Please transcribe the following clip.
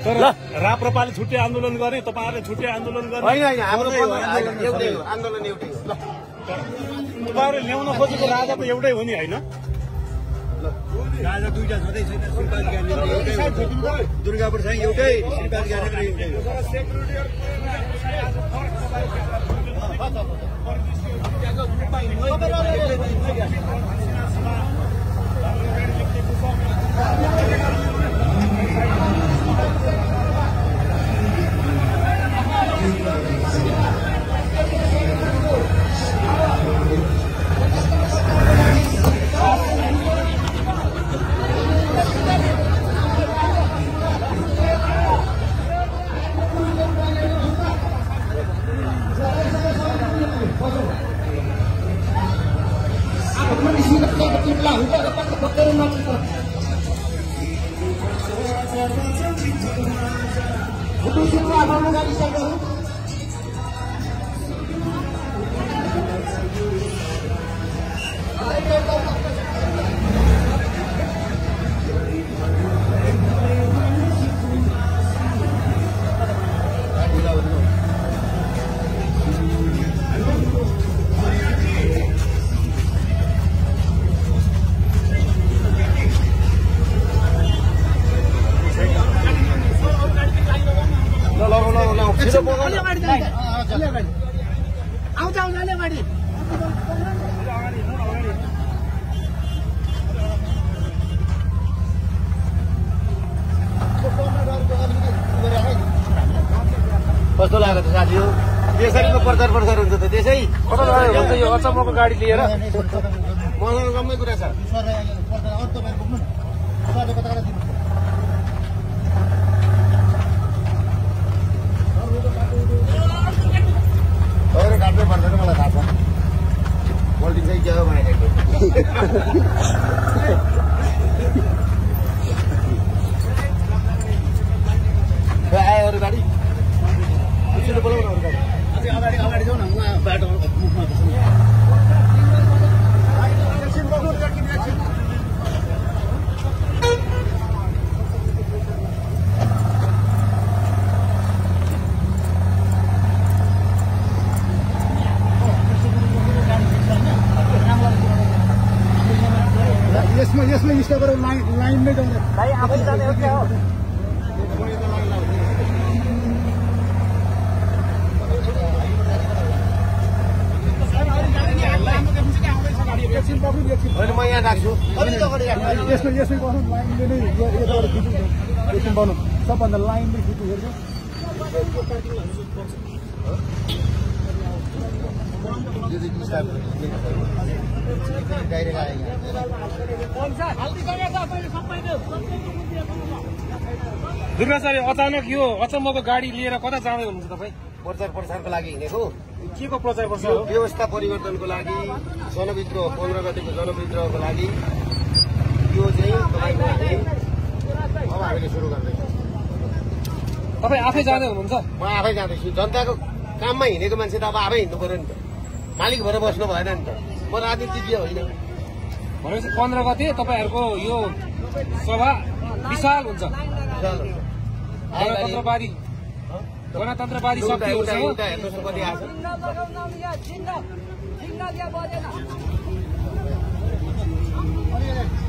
तर राप्रपाले छुट्टै आन्दोलन गर्ने, तपाईहरुले छुट्टै आन्दोलन गर्ने होइन हाम्रो एउटै हो, आन्दोलन एउटै हो। तपाईहरुले ल्याउन खोजेको राजा त एउटै हो नि हैन? राजा दुईटा छँदै छैन, श्रीपाद ज्ञानेन्द्र एउटै हो, दुर्गाप्रसाद एउटै, श्रीपाद ज्ञानेन्द्र एउटै हो। कस्तो लाग्यो त साथी हो? त्यसरी प्रचार प्रसार हुन्छ त त्यसै हुन्छ यो अचम्मको गाडी लिएर मलाई रम्मै कुरा छ। काट्नै पर्दैन मलाई थाहा छ, मोल्डिङ चाहिँ क्या हो बनाइदिएको आयो अरू गाडी बोलाउन अरू गाडी अगाडि अगाडि जाउँ न, उहाँ बाटो मुखमा यसमै स्टप गरेर लाइनमै जाँदा भाइ आफै जाने हो क्या हो? म यहाँ राख्छु, यसमै बस्नु, लाइनले नै यताबाट खिच्नु, एकछिन बनाउँ सबभन्दा लाइनमै खिच्नु हेर्नु। दुर्गाचार्य अचानक यो अचम्मको गाडी लिएर कता जाँदै हुनुहुन्छ तपाईँ? प्रचार प्रसारको लागि हिँडेको, के को प्रचार प्रसार हो? व्यवस्था परिवर्तनको लागि, जनविद्रोह 15 गतिको जनविद्रोहको लागि यो चाहिँ तपाईँको अब हामीले सुरु गर्दैछौँ। तपाईँ आफै जाँदै हुनुहुन्छ? म आफै जाँदैछु, जनताको काममा हिँडेको मान्छे त अब आफै हिँड्नु पर्यो नि त, मालिक भएर बस्नु भएन नि त, म राजनीतिज्ञ होइन। भनेपछि 15 गते तपाईँहरूको यो सभा विशाल हुन्छ, गणतन्त्रवादी शक्तिहरूसँग। हेर्नुहोस् कति आएको छ।